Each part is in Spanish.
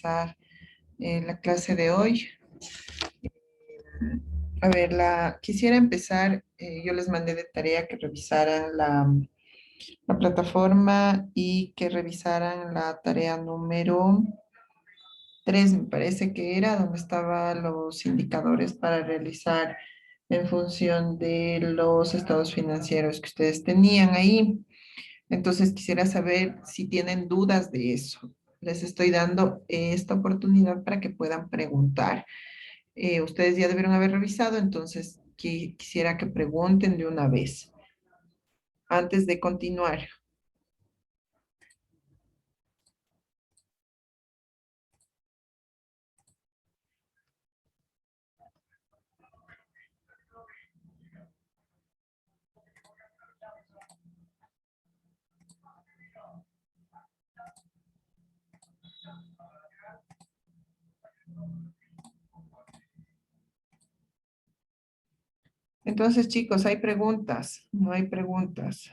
empezar la clase de hoy. A ver, quisiera empezar, yo les mandé de tarea que revisaran la plataforma y que revisaran la tarea número 3, me parece que era, donde estaban los indicadores para realizar en función de los estados financieros que ustedes tenían ahí. Entonces quisiera saber si tienen dudas de eso. Les estoy dando esta oportunidad para que puedan preguntar. Ustedes ya debieron haber revisado, entonces quisiera que pregunten de una vez antes de continuar. Entonces, chicos, ¿hay preguntas? No hay preguntas.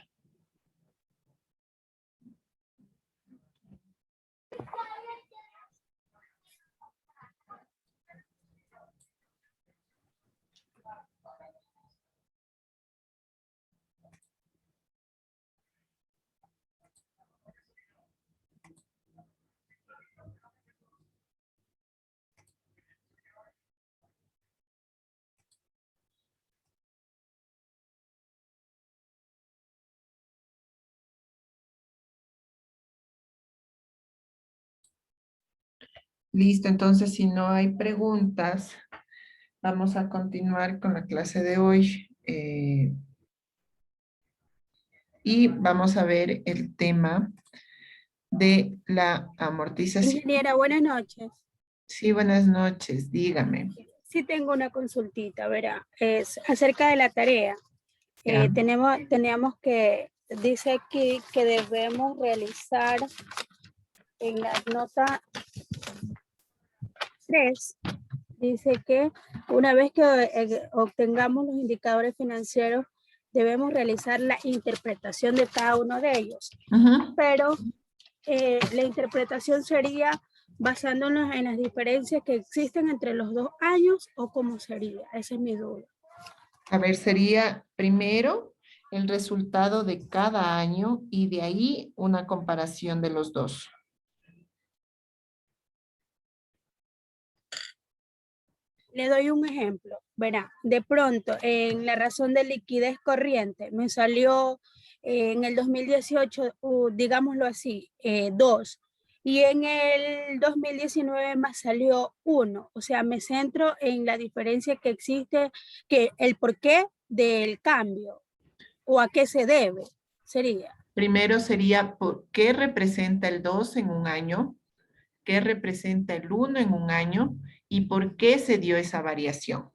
Listo, entonces si no hay preguntas, vamos a continuar con la clase de hoy. Y vamos a ver el tema de la amortización. Ingeniera, buenas noches. Sí, buenas noches, dígame. Sí tengo una consultita, verá, es acerca de la tarea. Ya. Teníamos que, dice aquí que debemos realizar en la nota 3, dice que una vez que obtengamos los indicadores financieros, debemos realizar la interpretación de cada uno de ellos. Pero la interpretación sería basándonos en las diferencias que existen entre los 2 años, o cómo sería. Esa es mi duda. A ver, sería primero el resultado de cada año y de ahí una comparación de los dos. Le doy un ejemplo. Verá, de pronto en la razón de liquidez corriente me salió en el 2018, digámoslo así, 2. Y en el 2019 me salió 1. O sea, me centro en la diferencia que existe, que el porqué del cambio o a qué se debe sería. Primero sería por qué representa el 2 en un año, qué representa el 1 en un año y por qué se dio esa variación.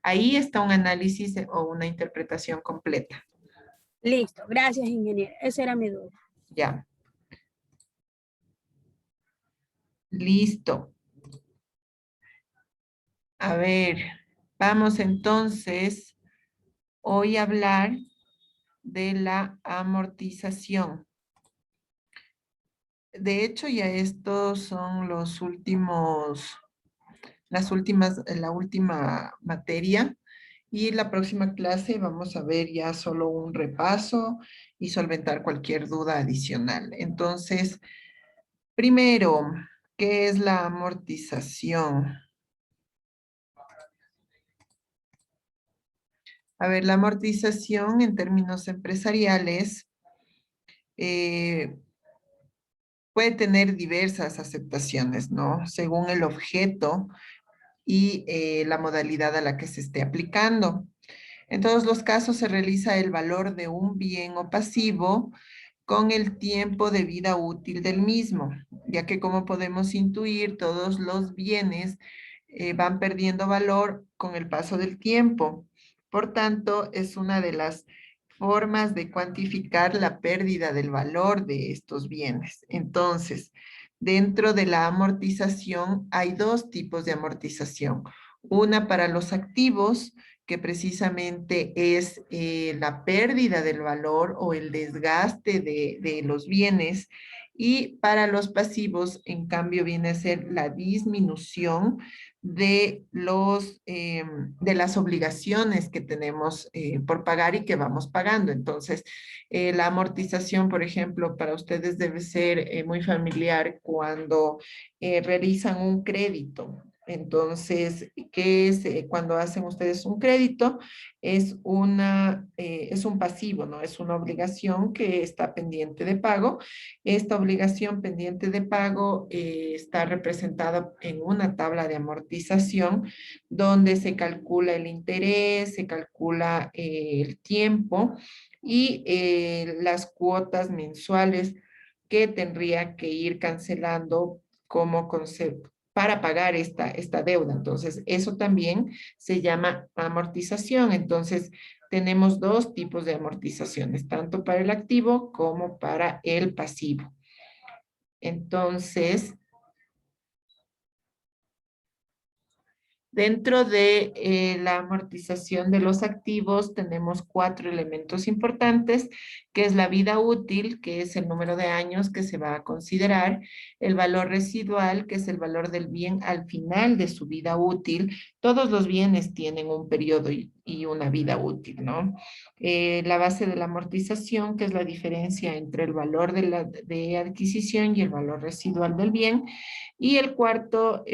Ahí está un análisis o una interpretación completa. Listo, gracias, ingeniero. Esa era mi duda. Ya. Listo. A ver, vamos entonces hoy a hablar de la amortización. De hecho, ya estos son los últimos, la última materia, y la próxima clase vamos a ver ya solo un repaso y solventar cualquier duda adicional. Entonces, primero, ¿qué es la amortización? A ver, la amortización en términos empresariales puede tener diversas aceptaciones, ¿no? Según el objeto y la modalidad a la que se esté aplicando. En todos los casos se realiza el valor de un bien o pasivo con el tiempo de vida útil del mismo, ya que como podemos intuir, todos los bienes van perdiendo valor con el paso del tiempo. Por tanto, es una de las formas de cuantificar la pérdida del valor de estos bienes. Entonces, dentro de la amortización hay dos tipos de amortización. Una para los activos que precisamente es la pérdida del valor o el desgaste de los bienes. Y para los pasivos, en cambio, viene a ser la disminución de las obligaciones que tenemos por pagar y que vamos pagando. Entonces, la amortización, por ejemplo, para ustedes debe ser muy familiar cuando realizan un crédito. Entonces, ¿qué es cuando hacen ustedes un crédito? Es un pasivo, ¿no? Es una obligación que está pendiente de pago. Esta obligación pendiente de pago está representada en una tabla de amortización donde se calcula el interés, se calcula el tiempo y las cuotas mensuales que tendría que ir cancelando como concepto para pagar esta deuda. Entonces, eso también se llama amortización. Entonces, tenemos dos tipos de amortizaciones, tanto para el activo como para el pasivo. Entonces, dentro de la amortización de los activos tenemos cuatro elementos importantes, que es la vida útil, que es el número de años que se va a considerar, el valor residual, que es el valor del bien al final de su vida útil. Todos los bienes tienen un periodo y una vida útil, ¿no? La base de la amortización, que es la diferencia entre el valor de adquisición y el valor residual del bien. Y el cuarto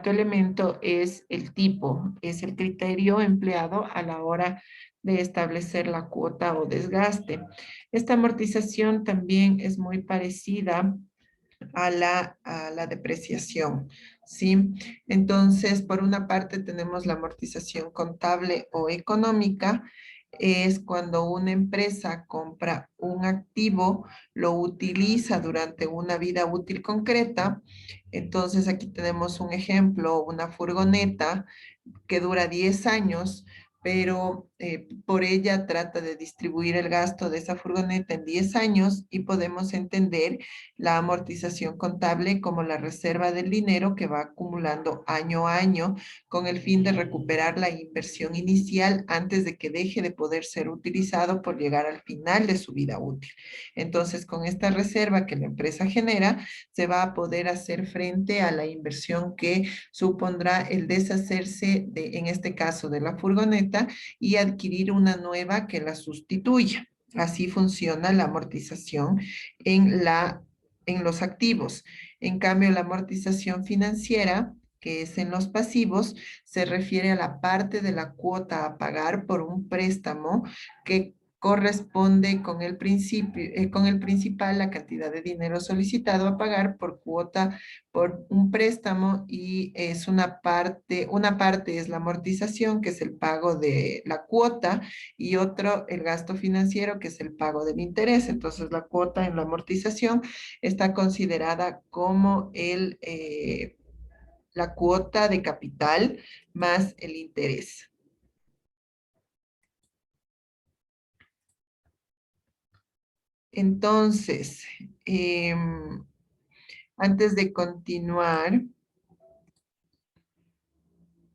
elemento es el tipo, es el criterio empleado a la hora de establecer la cuota o desgaste. Esta amortización también es muy parecida a la depreciación, ¿sí? Entonces, por una parte tenemos la amortización contable o económica, es cuando una empresa compra un activo, lo utiliza durante una vida útil concreta. Entonces, aquí tenemos un ejemplo, una furgoneta que dura 10 años, pero por ella trata de distribuir el gasto de esa furgoneta en 10 años y podemos entender la amortización contable como la reserva del dinero que va acumulando año a año con el fin de recuperar la inversión inicial antes de que deje de poder ser utilizado por llegar al final de su vida útil. Entonces, con esta reserva que la empresa genera, se va a poder hacer frente a la inversión que supondrá el deshacerse de, en este caso, de la furgoneta y adquirir una nueva que la sustituya. Así funciona la amortización en los activos. En cambio, la amortización financiera, que es en los pasivos, se refiere a la parte de la cuota a pagar por un préstamo que corresponde con el principal la cantidad de dinero solicitado a pagar por cuota por un préstamo y es una parte es la amortización, que es el pago de la cuota, y otro el gasto financiero, que es el pago del interés. Entonces, la cuota en la amortización está considerada como la cuota de capital más el interés. Entonces, antes de continuar,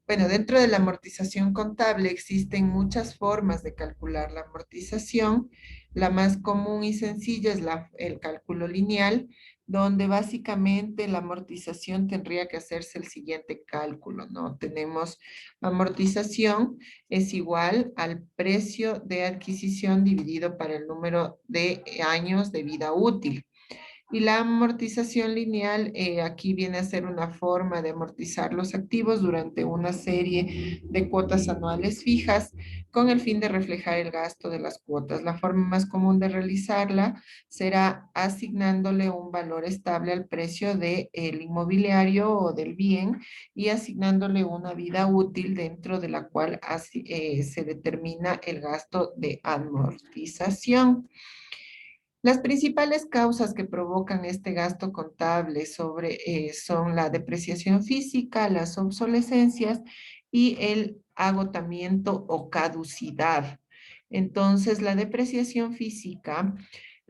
bueno, dentro de la amortización contable existen muchas formas de calcular la amortización. La más común y sencilla es el cálculo lineal, donde básicamente la amortización tendría que hacerse el siguiente cálculo, ¿no? Tenemos amortización es igual al precio de adquisición dividido para el número de años de vida útil. Y la amortización lineal aquí viene a ser una forma de amortizar los activos durante una serie de cuotas anuales fijas con el fin de reflejar el gasto de las cuotas. La forma más común de realizarla será asignándole un valor estable al precio del inmobiliario o del bien y asignándole una vida útil dentro de la cual se determina el gasto de amortización. Las principales causas que provocan este gasto contable son la depreciación física, las obsolescencias y el agotamiento o caducidad. Entonces, la depreciación física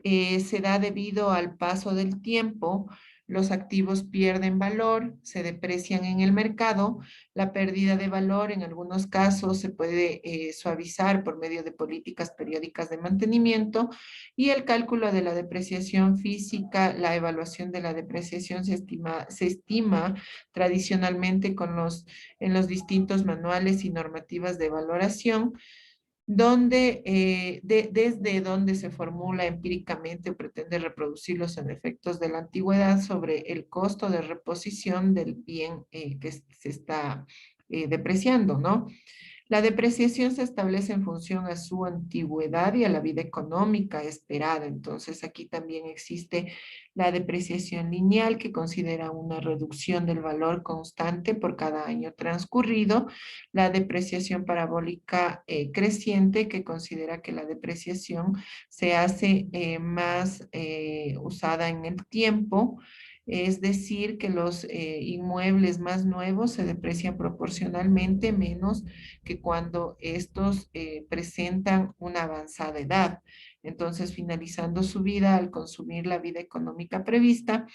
se da debido al paso del tiempo, los activos pierden valor, se deprecian en el mercado. La pérdida de valor en algunos casos se puede suavizar por medio de políticas periódicas de mantenimiento y el cálculo de la depreciación física, la evaluación de la depreciación se estima tradicionalmente en los distintos manuales y normativas de valoración desde donde se formula empíricamente o pretende reproducir los efectos de la antigüedad sobre el costo de reposición del bien que se está depreciando, ¿no? La depreciación se establece en función a su antigüedad y a la vida económica esperada. Entonces, aquí también existe la depreciación lineal, que considera una reducción del valor constante por cada año transcurrido. La depreciación parabólica creciente, que considera que la depreciación se hace más usada en el tiempo. Es decir, que los inmuebles más nuevos se deprecian proporcionalmente menos que cuando estos presentan una avanzada edad. Entonces, finalizando su vida al consumir la vida económica prevista,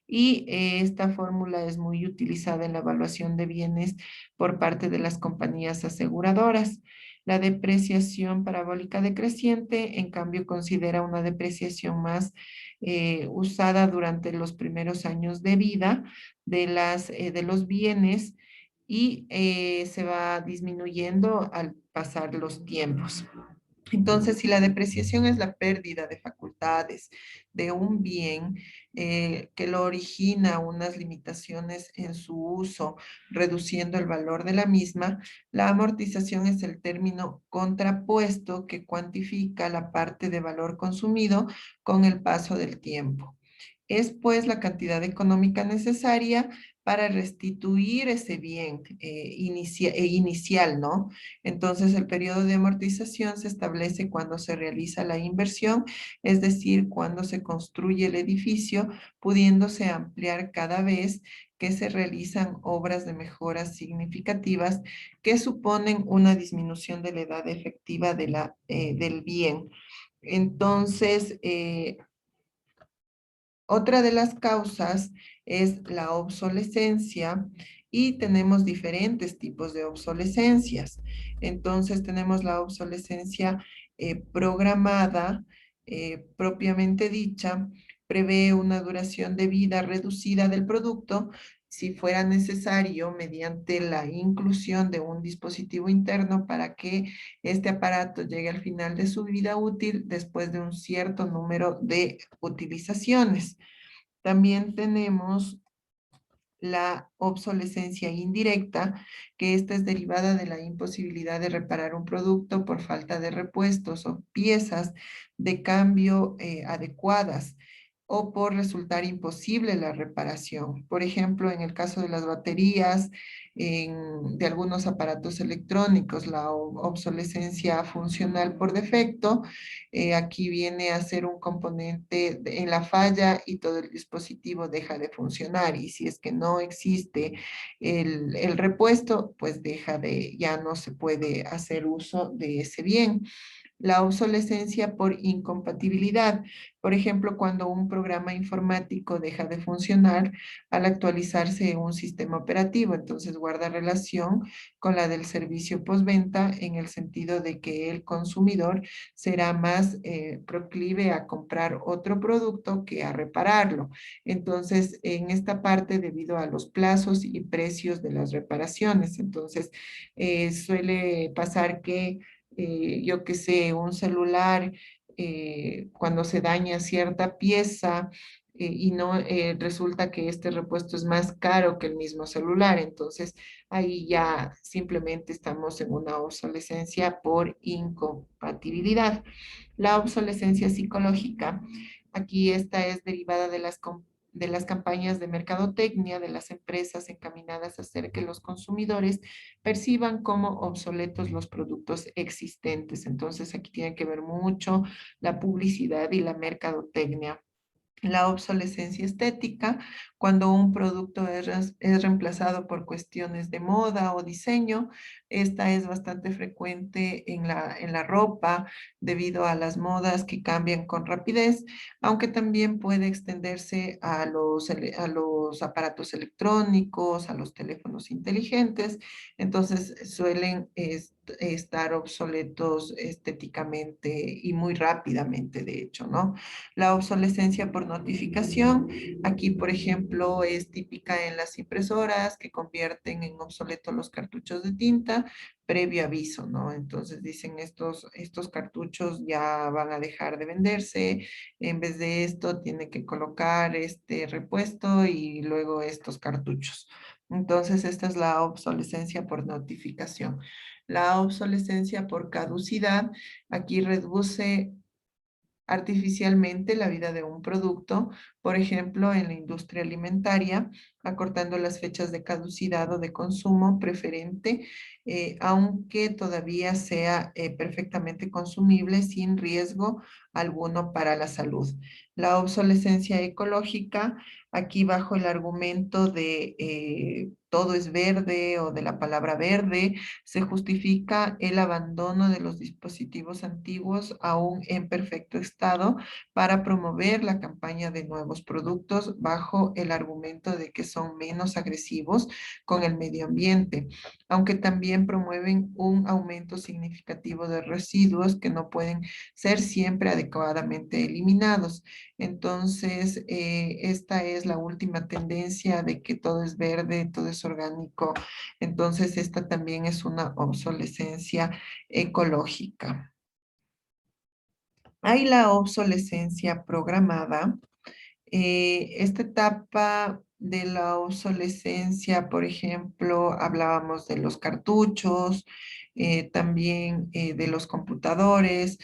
y esta fórmula es muy utilizada en la evaluación de bienes por parte de las compañías aseguradoras. La depreciación parabólica decreciente, en cambio, considera una depreciación más usada durante los primeros años de vida de los bienes y se va disminuyendo al pasar los tiempos. Entonces, si la depreciación es la pérdida de facultades de un bien que lo origina unas limitaciones en su uso, reduciendo el valor de la misma, la amortización es el término contrapuesto que cuantifica la parte de valor consumido con el paso del tiempo. Es pues la cantidad económica necesaria para restituir ese bien inicial, ¿no? Entonces, el periodo de amortización se establece cuando se realiza la inversión, es decir, cuando se construye el edificio, pudiéndose ampliar cada vez que se realizan obras de mejoras significativas que suponen una disminución de la edad efectiva del bien. Entonces, otra de las causas es la obsolescencia y tenemos diferentes tipos de obsolescencias. Entonces tenemos la obsolescencia programada, propiamente dicha, prevé una duración de vida reducida del producto si fuera necesario mediante la inclusión de un dispositivo interno para que este aparato llegue al final de su vida útil después de un cierto número de utilizaciones. También tenemos la obsolescencia indirecta, que esta es derivada de la imposibilidad de reparar un producto por falta de repuestos o piezas de cambio adecuadas o por resultar imposible la reparación. Por ejemplo, en el caso de las baterías, de algunos aparatos electrónicos, la obsolescencia funcional por defecto, aquí viene a ser un componente en la falla y todo el dispositivo deja de funcionar. Y si es que no existe el repuesto, pues ya no se puede hacer uso de ese bien. La obsolescencia por incompatibilidad. Por ejemplo, cuando un programa informático deja de funcionar al actualizarse un sistema operativo, entonces guarda relación con la del servicio postventa en el sentido de que el consumidor será más proclive a comprar otro producto que a repararlo. Entonces, en esta parte, debido a los plazos y precios de las reparaciones, entonces suele pasar que yo que sé, un celular, cuando se daña cierta pieza y no resulta que este repuesto es más caro que el mismo celular, entonces ahí ya simplemente estamos en una obsolescencia por incompatibilidad. La obsolescencia psicológica, aquí esta es derivada de las campañas de mercadotecnia de las empresas encaminadas a hacer que los consumidores perciban como obsoletos los productos existentes. Entonces, aquí tiene que ver mucho la publicidad y la mercadotecnia. La obsolescencia estética, cuando un producto es reemplazado por cuestiones de moda o diseño. Esta es bastante frecuente en la ropa debido a las modas que cambian con rapidez, aunque también puede extenderse a a los aparatos electrónicos, a los teléfonos inteligentes. Entonces suelen estar obsoletos estéticamente y muy rápidamente, de hecho, ¿no? La obsolescencia por notificación, aquí por ejemplo es típica en las impresoras que convierten en obsoletos los cartuchos de tinta previo aviso, ¿no? Entonces dicen estos cartuchos ya van a dejar de venderse, en vez de esto tiene que colocar este repuesto y luego estos cartuchos. Entonces esta es la obsolescencia por notificación. La obsolescencia por caducidad, aquí reduce artificialmente la vida de un producto, por ejemplo, en la industria alimentaria, acortando las fechas de caducidad o de consumo preferente, aunque todavía sea perfectamente consumible sin riesgo alguno para la salud. La obsolescencia ecológica, aquí bajo el argumento de todo es verde o de la palabra verde, se justifica el abandono de los dispositivos antiguos aún en perfecto estado para promover la campaña de nuevos productos bajo el argumento de que son menos agresivos con el medio ambiente, aunque también promueven un aumento significativo de residuos que no pueden ser siempre adecuadamente eliminados. Entonces, esta es la última tendencia de que todo es verde, todo es orgánico. Entonces, esta también es una obsolescencia ecológica. Hay la obsolescencia programada. Esta etapa de la obsolescencia, por ejemplo, hablábamos de los cartuchos, también de los computadores.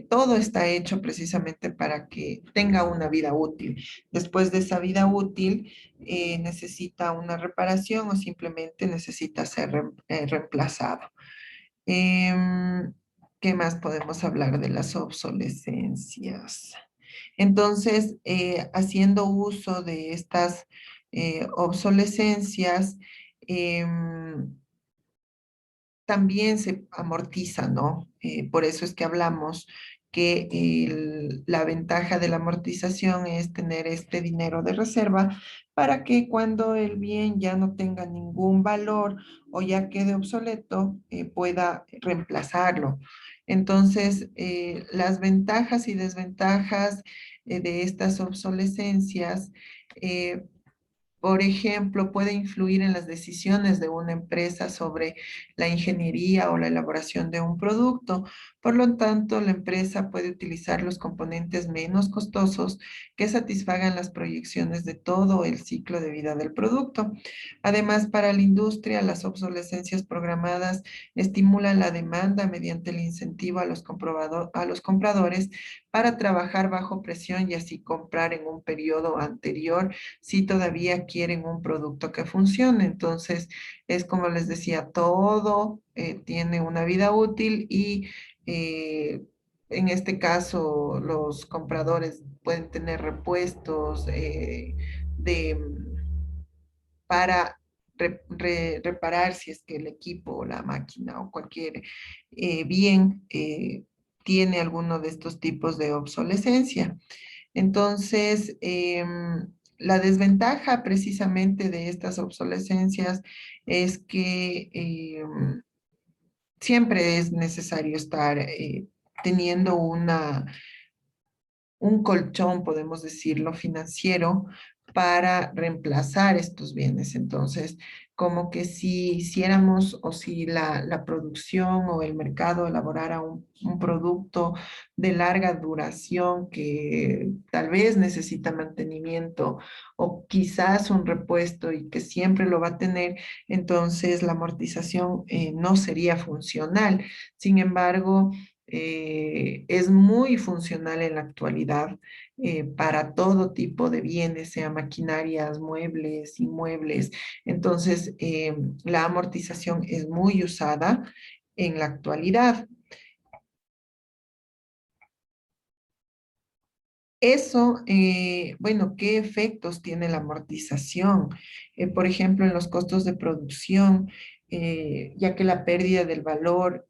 Todo está hecho precisamente para que tenga una vida útil. Después de esa vida útil, necesita una reparación o simplemente necesita ser reemplazado. Em, ¿Qué más podemos hablar de las obsolescencias? Entonces, haciendo uso de estas obsolescencias, em, también se amortiza, ¿no? Por eso es que hablamos que la ventaja de la amortización es tener este dinero de reserva para que cuando el bien ya no tenga ningún valor o ya quede obsoleto, pueda reemplazarlo. Entonces, las ventajas y desventajas de estas obsolescencias, eh, por ejemplo, puede influir en las decisiones de una empresa sobre la ingeniería o la elaboración de un producto. Por lo tanto, la empresa puede utilizar los componentes menos costosos que satisfagan las proyecciones de todo el ciclo de vida del producto. Además, para la industria, las obsolescencias programadas estimulan la demanda mediante el incentivo a a los compradores para trabajar bajo presión y así comprar en un periodo anterior si todavía quieren un producto que funcione. Entonces, es como les decía, todo tiene una vida útil y en este caso los compradores pueden tener repuestos de, para reparar si es que el equipo o la máquina o cualquier bien tiene alguno de estos tipos de obsolescencia. Entonces, la desventaja precisamente de estas obsolescencias es que siempre es necesario estar teniendo un colchón, podemos decirlo, financiero para reemplazar estos bienes. Entonces, como que si hiciéramos o si la producción o el mercado elaborara un producto de larga duración que tal vez necesita mantenimiento o quizás un repuesto y que siempre lo va a tener, entonces la amortización no sería funcional. Sin embargo, es muy funcional en la actualidad para todo tipo de bienes, sea maquinarias, muebles, inmuebles. Entonces, la amortización es muy usada en la actualidad. Eso, bueno, ¿qué efectos tiene la amortización? Por ejemplo, en los costos de producción, ya que la pérdida del valor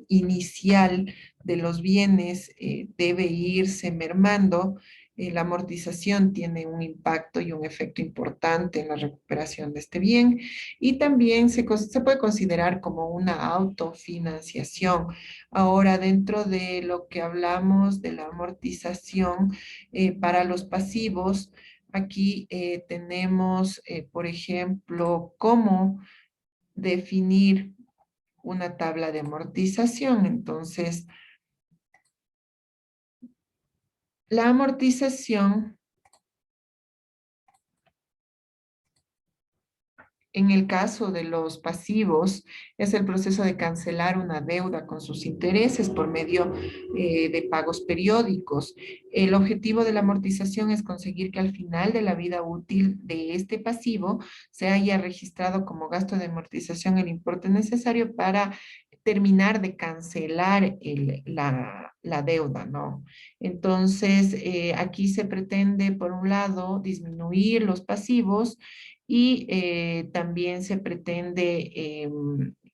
inicial de los bienes debe irse mermando, la amortización tiene un impacto y un efecto importante en la recuperación de este bien y también se puede considerar como una autofinanciación. Ahora, dentro de lo que hablamos de la amortización, para los pasivos, aquí tenemos, por ejemplo, cómo definir una tabla de amortización. Entonces, la amortización, en el caso de los pasivos, es el proceso de cancelar una deuda con sus intereses por medio de pagos periódicos. El objetivo de la amortización es conseguir que al final de la vida útil de este pasivo se haya registrado como gasto de amortización el importe necesario para terminar de cancelar la deuda, ¿no? Entonces, aquí se pretende, por un lado, disminuir los pasivos y también se pretende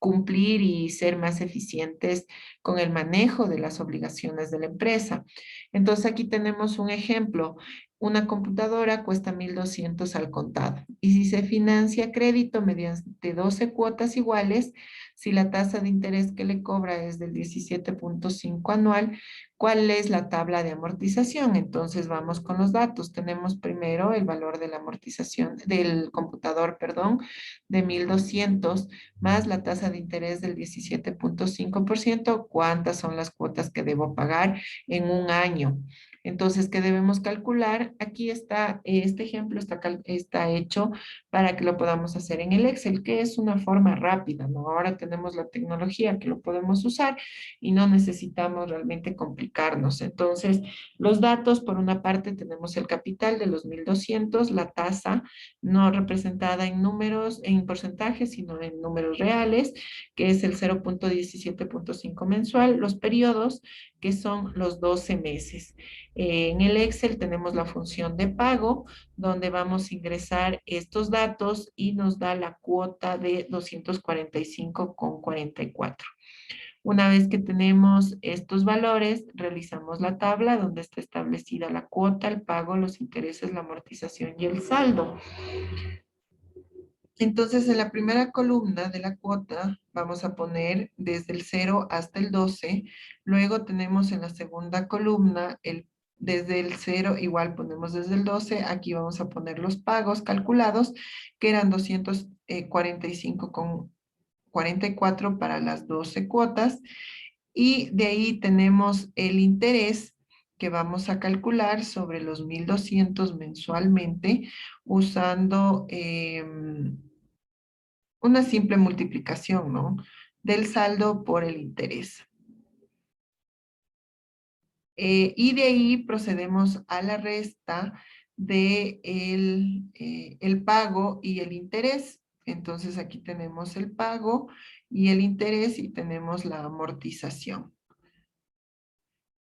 cumplir y ser más eficientes con el manejo de las obligaciones de la empresa. Entonces aquí tenemos un ejemplo. Una computadora cuesta 1.200 al contado y si se financia crédito mediante 12 cuotas iguales, si la tasa de interés que le cobra es del 17.5 anual, ¿cuál es la tabla de amortización? Entonces vamos con los datos. Tenemos primero el valor de la amortización del computador, perdón, de 1.200 más la tasa de interés del 17.5%. ¿Cuántas son las cuotas que debo pagar en un año? Entonces, ¿qué debemos calcular? Aquí está, este ejemplo está hecho para que lo podamos hacer en el Excel, que es una forma rápida, ¿no? Ahora tenemos la tecnología que lo podemos usar y no necesitamos realmente complicarnos. Entonces, los datos, por una parte, tenemos el capital de los 1.200, la tasa no representada en números, en porcentajes, sino en números reales, que es el 0.17.5 mensual, los periodos, que son los 12 meses. En el Excel tenemos la función de pago, donde vamos a ingresar estos datos y nos da la cuota de 245,44. Una vez que tenemos estos valores, realizamos la tabla donde está establecida la cuota, el pago, los intereses, la amortización y el saldo. Entonces, en la primera columna de la cuota vamos a poner desde el 0 hasta el 12. Luego tenemos en la segunda columna desde el 0, igual ponemos desde el 12. Aquí vamos a poner los pagos calculados, que eran 245,44 para las 12 cuotas. Y de ahí tenemos el interés que vamos a calcular sobre los 1.200 mensualmente usando una simple multiplicación, ¿no? Del saldo por el interés. Y de ahí procedemos a la resta de el pago y el interés. Entonces aquí tenemos el pago y el interés y tenemos la amortización.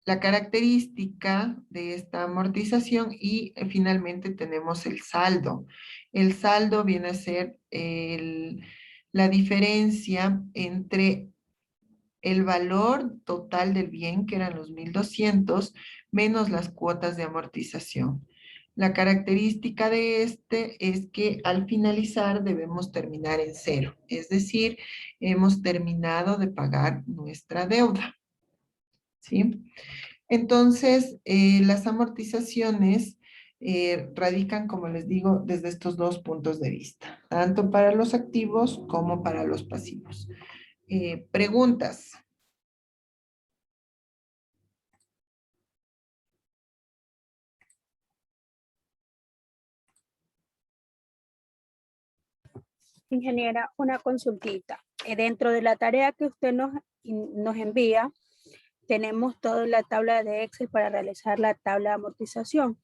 La característica de esta amortización y finalmente tenemos el saldo. El saldo viene a ser la diferencia entre el valor total del bien, que eran los 1.200, menos las cuotas de amortización. La característica de este es que al finalizar debemos terminar en cero, es decir, hemos terminado de pagar nuestra deuda, ¿sí? Entonces, las amortizaciones radican, como les digo, desde estos dos puntos de vista, tanto para los activos como para los pasivos. Preguntas. Ingeniera, una consultita. Dentro de la tarea que usted nos envía, tenemos toda la tabla de Excel para realizar la tabla de amortización.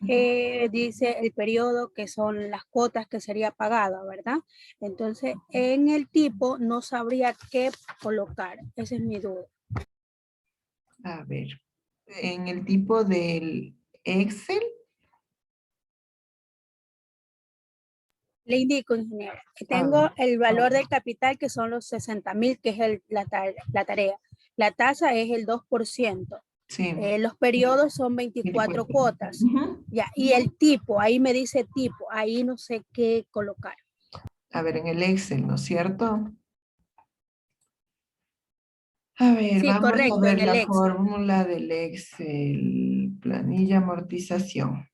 Dice el periodo que son las cuotas que sería pagada, ¿verdad? Entonces, en el tipo no sabría qué colocar. Esa es mi duda. A ver, en el tipo del Excel. Le indico, ingeniera, que A tengo ver, el valor del capital que son los 60.000, que es la tarea. La tasa es el 2%. sí, Los periodos son 24 24. cuotas. Ujú. Ya, y el tipo, ahí me dice tipo, ahí no sé qué colocar. A ver, en el Excel, ¿no es cierto? A ver, Sí, vamos a correcto, ver en el la Excel. fórmula del Excel. Planilla amortización.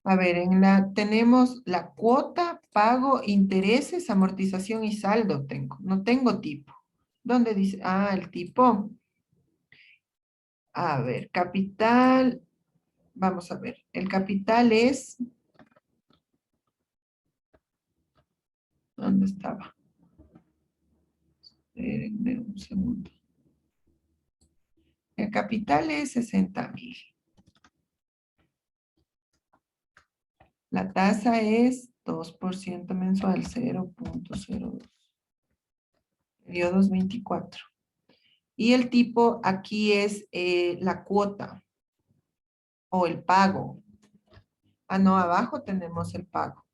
A ver, tenemos la cuota, pago, intereses, amortización y saldo tengo. No tengo tipo. ¿Dónde dice? Ah, el tipo. A ver, capital. Vamos a ver. El capital es. ¿Dónde estaba? Espérenme un segundo. El capital es 60.000. La tasa es 2% mensual, 0,02. Periodos 24. Y el tipo aquí es la cuota o el pago. Ah, no, abajo tenemos el pago.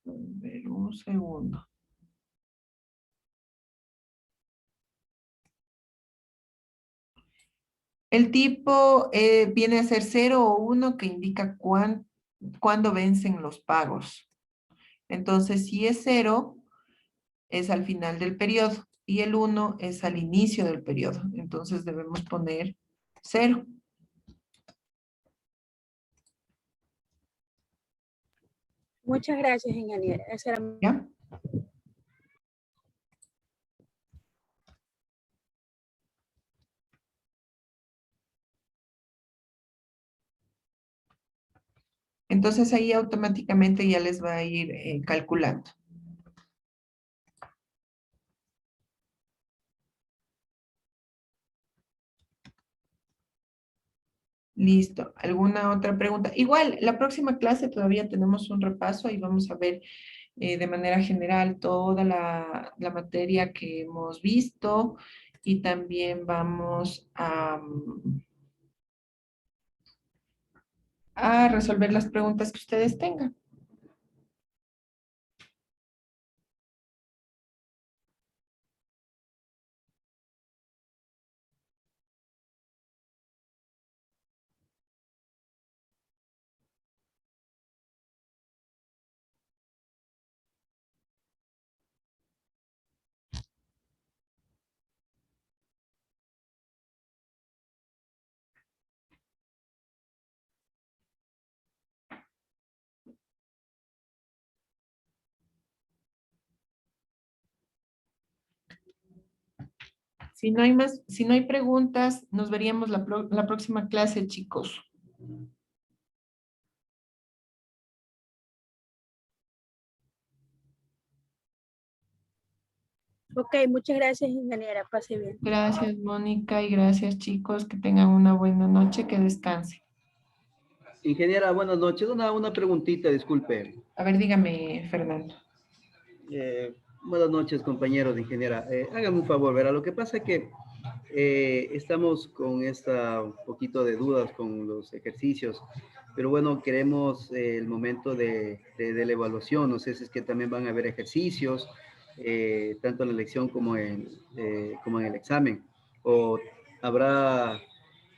A ver, un segundo. El tipo viene a ser 0 o 1 que indica cuándo vencen los pagos. Entonces, si es 0, es al final del periodo y el 1 es al inicio del periodo. Entonces, debemos poner 0. Muchas gracias, ingeniera. Esa era ¿Ya? Entonces, ahí automáticamente ya les va a ir calculando. Listo. ¿Alguna otra pregunta? Igual, la próxima clase todavía tenemos un repaso y vamos a ver de manera general toda la materia que hemos visto y también vamos a resolver las preguntas que ustedes tengan. Si no hay más, si no hay preguntas, nos veríamos la próxima clase, chicos. Ok, muchas gracias, ingeniera. Pase bien. Gracias, Mónica, y gracias, chicos. Que tengan una buena noche, que descansen. Ingeniera, buenas noches. Una preguntita, disculpe. A ver, dígame, Fernando. Buenas noches, compañeros de ingeniera. Háganme un favor, ¿verdad? Lo que pasa es que estamos con un poquito de dudas con los ejercicios, pero bueno, queremos el momento de la evaluación. No sé si es que también van a haber ejercicios, tanto en la lección como en el examen, o habrá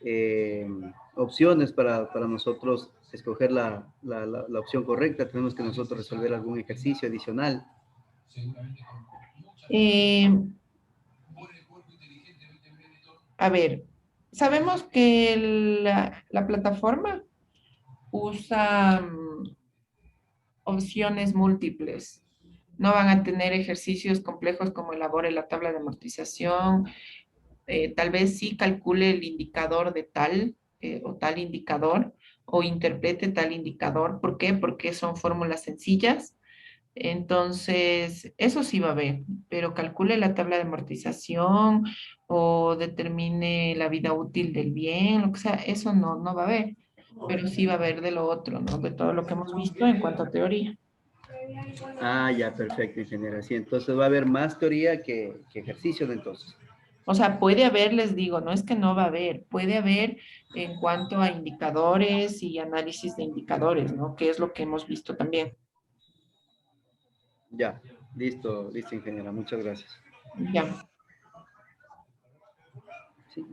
eh, opciones para nosotros escoger la opción correcta. Tenemos que nosotros resolver algún ejercicio adicional. Eh, a ver, sabemos que la plataforma usa opciones múltiples. No van a tener ejercicios complejos como elabore la tabla de amortización. Tal vez sí calcule el indicador de tal o tal indicador o interprete tal indicador. ¿Por qué? Porque son fórmulas sencillas. Entonces, eso sí va a haber, pero calcule la tabla de amortización o determine la vida útil del bien, lo que sea, eso no va a haber. pero sí va a haber de lo otro, ¿no? De todo lo que hemos visto en cuanto a teoría. Ah, ya, perfecto, ingeniera. Sí, entonces va a haber más teoría que ejercicios entonces. O sea, puede haber, les digo, no es que no va a haber, puede haber en cuanto a indicadores y análisis de indicadores, ¿no? Que es lo que hemos visto también. Ya, listo, listo, ingeniera. Muchas gracias. Ya. Sí.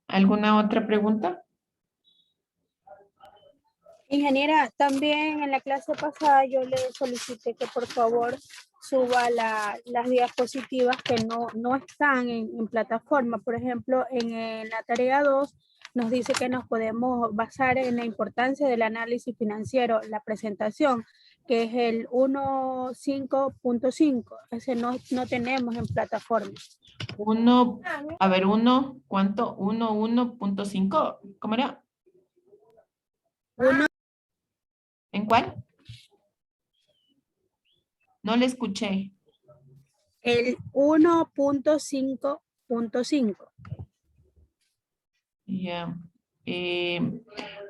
¿Alguna otra pregunta? Ingeniera, también en la clase pasada yo le solicité que por favor suba las diapositivas que no están en plataforma. Por ejemplo, la tarea 2 nos dice que nos podemos basar en la importancia del análisis financiero, la presentación, que es el 1.5.5. Ese no tenemos en plataforma. A ver, ¿cuánto? 1.5. ¿Cómo era? Uno, ¿En cuál? No le escuché. el 1.5.5. Ya.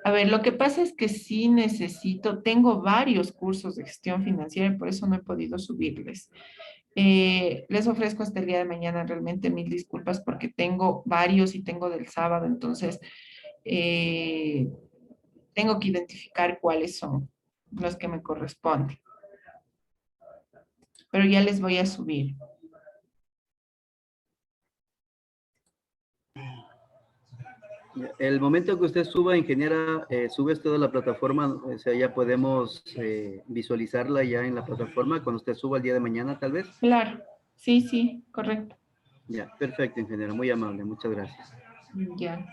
A ver, lo que pasa es que sí tengo varios cursos de gestión financiera y por eso no he podido subirles. Les ofrezco hasta el día de mañana realmente mil disculpas porque tengo varios y tengo del sábado, entonces eh, tengo que identificar cuáles son los que me corresponden. Pero ya les voy a subir. El momento que usted suba, ingeniera, sube esto de la plataforma, o sea, ya podemos visualizarla ya en la plataforma cuando usted suba el día de mañana, tal vez. Claro, sí, sí, correcto. Ya, perfecto, ingeniera, muy amable, muchas gracias. Ya.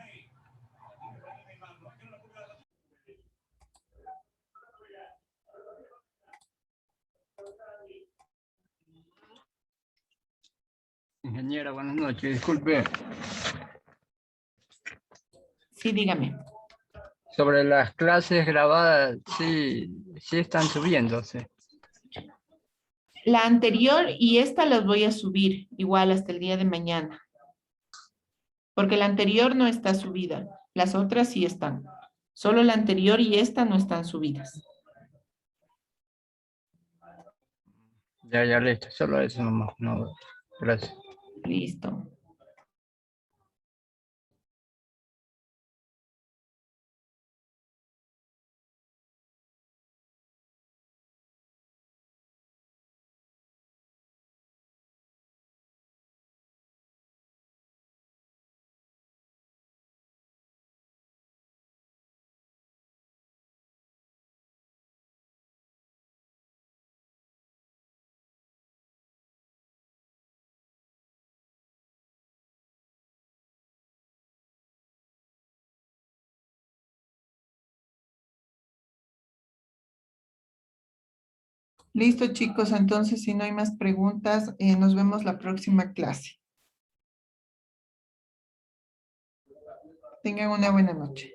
Ingeniera, buenas noches. Disculpe, Sí, dígame. sobre las clases grabadas, sí están subiéndose. La anterior y esta las voy a subir igual hasta el día de mañana. Porque la anterior no está subida. Las otras sí están. Solo la anterior y esta no están subidas. Ya, listo. Solo eso nomás. No, gracias. Listo. Listo, chicos. Entonces, si no hay más preguntas, nos vemos la próxima clase. Tengan una buena noche.